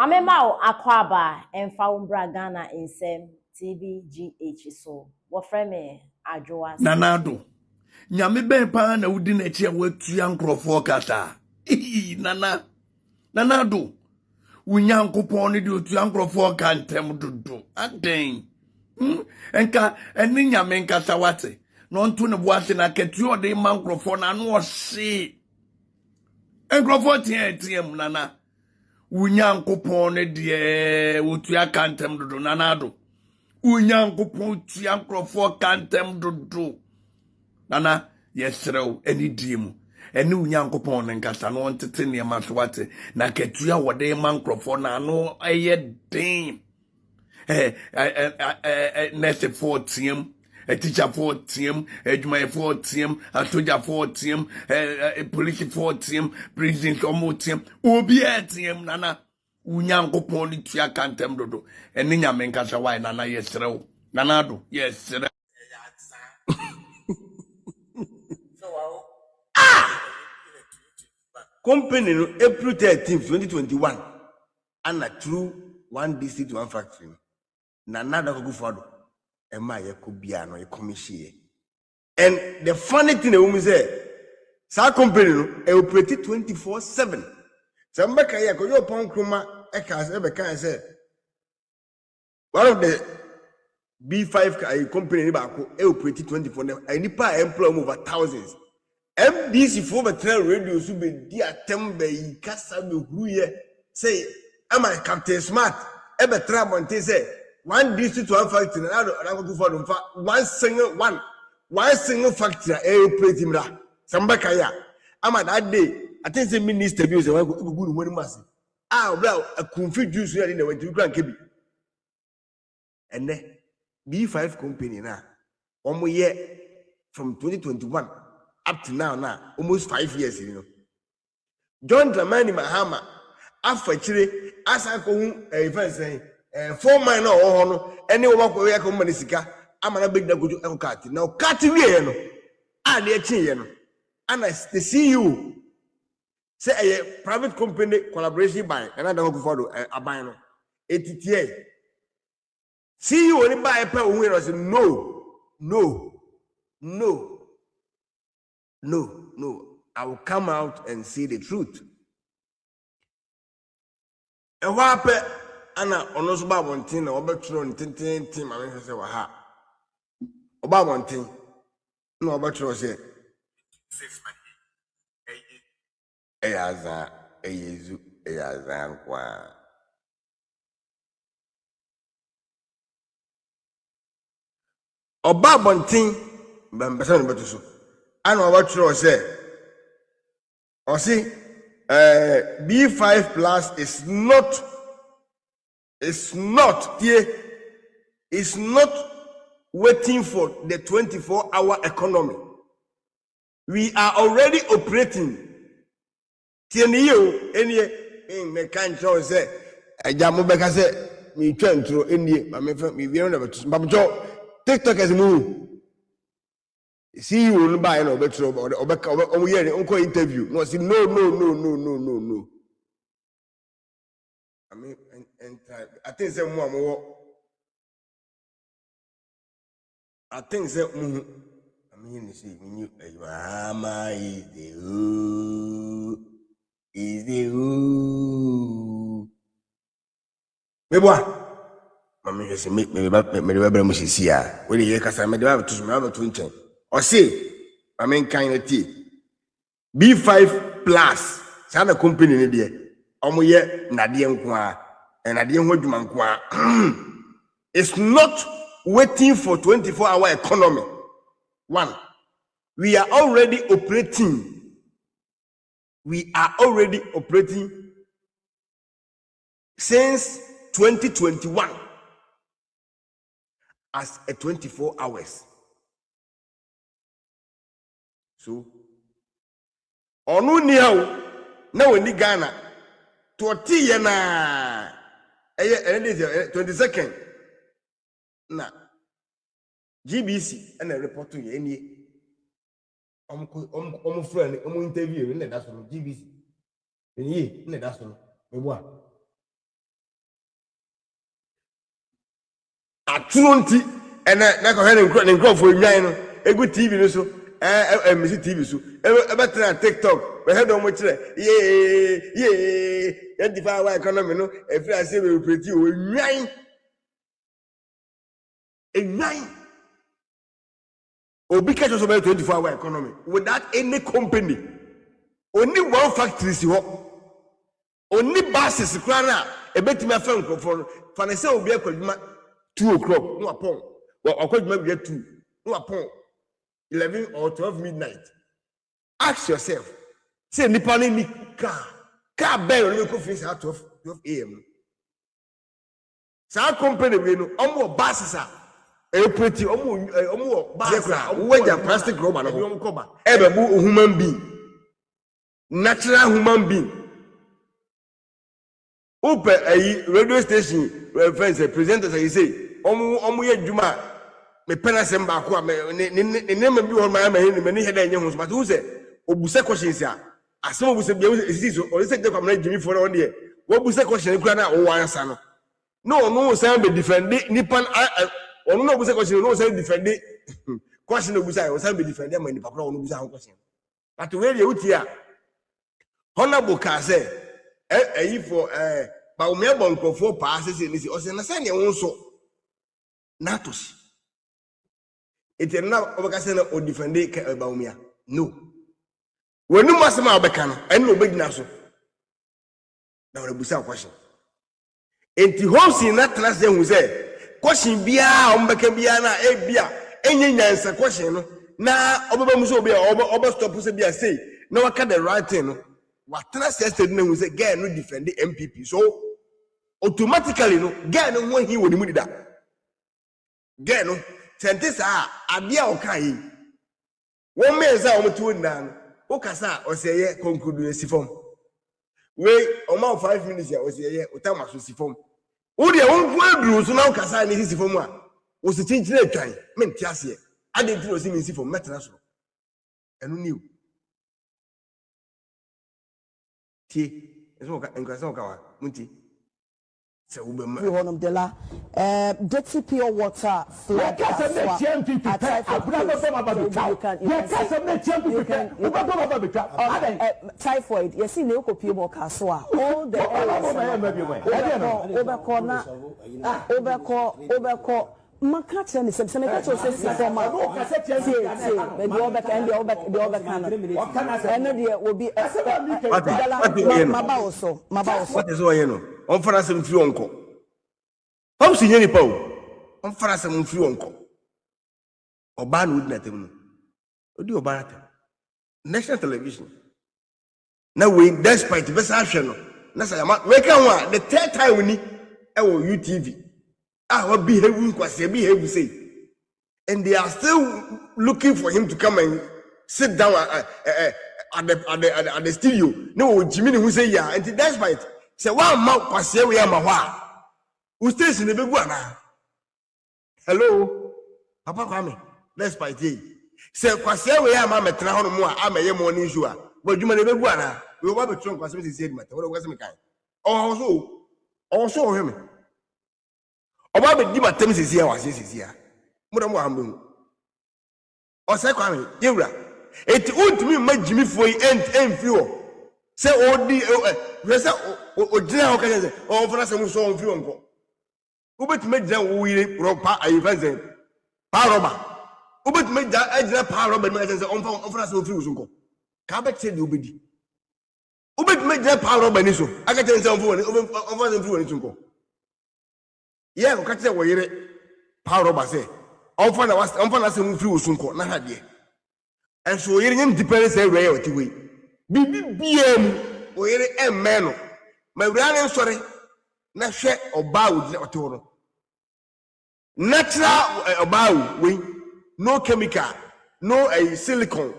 Mame Mao Akwaba and Faumbra Ghana in Sem TBGH so. What frame Adjoa Nanado. Nyame ben pa na wudi na chi a watua nkrofo kasa. Nana. Nanado. Unyankopon ne de otua nkrofo ka ntem dodo. Aden. Enka eni nyame nkasa wate. No nto ne boase na ketu ode ma nkrofo na no ose. Nkrofo tie nana. Unyankopon ne de otua ka ntem dodo nanado. Unyankopon tua nkrofo ka ntem dodo. Nana, yesrew eni dimu. Eni unyankopon nkasa no ntete ne maswate na ketua wode ma nkrofo na no eye den. Nurse 14, teacher 14, adwumaye 14, atoja 14, police 14, prison omotiam, obi etiem nana unyankopon ni tua kantem dodo. Eni nyame nkasa why nana yesrew. Nana do, yesrew. Company no April 13th, 2021, and a true one district, one factory. Nana go for Emma Yakubiano, a commission. And the funny thing, the woman say, Sa company no operate 24/7. Somebody can go your pound kruma, ekas ever can say. One of the B5 company operate 24. I need pa employ over thousands. MDC for the trail radio should be dear tembe kasa be huye say am I Captain Smart ebe tramonte say one district one factory na go for them one single factory operate mra sambaka ya am that day I think say minister bi say go no money mass well a confuse juice here in the went kran kebi and B5 company na omo ye from 2021 up to now, almost 5 years, you know. John Dramani Mahama, after Chile, as I go, if say, 4 minor or no, any walk away, come Manisika, I'm a big good cat. Now, cat you and the chin, and I see you say a private company collaboration by another for a bino. ATTA. See you only buy a pair of winners. No, I will come out and see the truth. A wape ana onoso ba bontin na obetro ntintin ma me se wa ha. Oba bontin na obetro se eyaza eyezu eyaza nkwa. Oba bontin mbesa no beto so. Ana obetro se or see B5 plus is not waiting for the 24-hour economy. We are already operating. Tieniyo enie in mekancho say ejamu beka say mi twentro enie ma me bi no beto mbamjo TikTok as mu see you no buy no betro obeka omo ye onko interview no say no. I mean and I think say mo amwo I think say I mean you see when you ama is the who me boy mama you say me be mo sisi a we dey kasa me dey ba to me ba to nchen or say I mean kind of tea B5 plus sana company ni dey omo ye nade nko a nade ho adwuma nko a it's not waiting for 24-hour economy. One, we are already operating since 2021 as a 24 hours. So, onu ni hawo na woni Ghana to tie na 22nd na GBC and a report to any friend interview in that's on GBC. And ye that's on me. atronti na ko he ne nkro for nwan no egu TV no so misi TV so better TikTok we head on mo kire ye 25-hour economy no every I say we operate o nwan obi catch us about 24-hour economy without any company only one factory si ho only buses kra na ebetimi afa nkofo fa na say obi akwaduma 2 o'clock no apon akwaduma bi 2 no apon 11 or 12 midnight. Ask yourself, say nipa ni car bell no go finish at 12 a.m. Sa company we no omo buses a pretty omo buses we ja plastic rubber no ebebu human being, natural human being. Upe radio station friends presenters say omo ye djuma me penasem ba ko ne ma bi ho ma ni heda nye ho so but who say obuse questions a asem obuse bia esi so o say dey kwamna jimi for on there wo obuse question kura na wo ansa no say be defend nipan ono no obuse question no say defend question obuse o say be defend ma nipa kura ono obuse han question but we dey uti a honorable ka say for ba o me bon nkofo pa asese ni si o say na say ne won so natos it is now obekase na o defend ba o me no when you must ma obeka no en no begina so na we busa question enti house na class dem hu say question bia o mbeka bia na e bia enye nyansa question no na obeba mu so bia obe stop say bia say na waka the right thing no what class said na hu say girl no defend the MPP so automatically no girl no ho hi woni mu dida girl no sentence abia o kai won meza o mutu na no o kasa o say ye conclude sifom we o ma 5 minutes ya o say ye o tama so sifom o de won ku aduru so na o kasa ni sifom a o se chinchire twan me ntia se ade ntiro si mi sifom metena so enu niu ti eso ka enkwasa ka wa munti Honum de la dirty pure water flood. Typhoid. You see, no copy more cassoa. All the overcall. Makati ni sema kacho sisi kama maybe over can the over can and there will be mabauso what is all you know on France mfiri onko hom si nyeni pa o on France mfiri onko oba na udina tem no odi oba ata national television na we despite best action no na say we can one the third time ni e wo UTV what behave say, and they are still looking for him to come and sit down at the studio. No, Jimmy who say yeah, and that's right. Say one mouth pass we are my who stays in the big one. Hello, Papa Kwame, let's fight it. Say Kwase we are my metra on more, I'm a morning sure. But you may never go on. We will be strong Kwase said matter. What was my kind? Also him. Oba be di matem sisi ya wase sisi ya muda mu hambu o se kwame yewura eti untumi magimi foi enfri o se odi se o gina ho kaje se o fona se mu so onfri onko ubetumi gina wo yire ropa ayifanze pa roba ubetumi gina pa roba me kaje se o fona se onfri uzunko ka be tse di obedi ubetumi gina pa roba ni so aka tse se onfri woni tunko yeah, o kati wo yire pa roba say on fa na se mu free osunko na hade en so yire nyim dependence e we oti we bibi biem o yire emme no ma wura ne nsore na hwe oba odi oti wo no natural oba we no chemical no silicone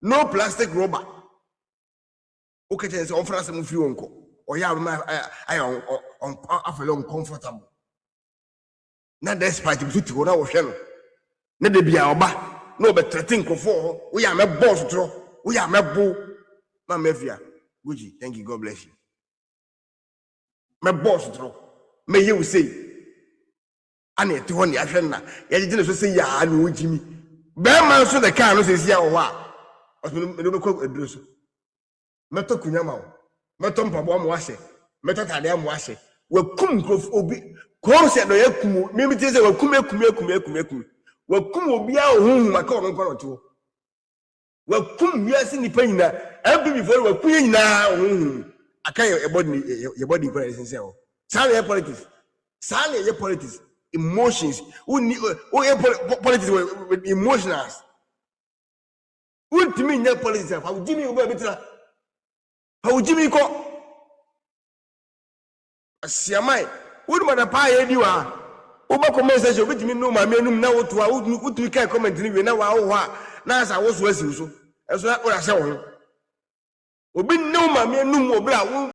no plastic rubber o kati se on fa na se mu free onko o ya ro ma ayo on afele uncomfortable na despite beauty go na wo hwe no na de bia oba na obetretin kofo wo ya me boss tro wo ya me bo ma mafia Gucci thank you God bless you me boss tro me you say ana ete ho ne ahwe na ye gye ne so say ya na ojimi be man so the car no say sia wo a osme me do ko eduro so meto kunyama wo meto mpabo mo ahye meto tade mo ahye wakum krof obi ko se do yakum me ti say wakum wakum obi a ohun maka ono nko no to wakum wiase nipa nyina every before wakum nyina ohun aka your body for essence o say politics say your politics emotions politics with emotions ultimate nya politics how Jimmy oba betira how Jimmy ko asiamai would mother pa ye diwa oba comment section betimi no ma menum na woto a wotu kai comment ni we na wa wo a na asa wo so asiw so eso o ya se wo obi no ma menum obra wo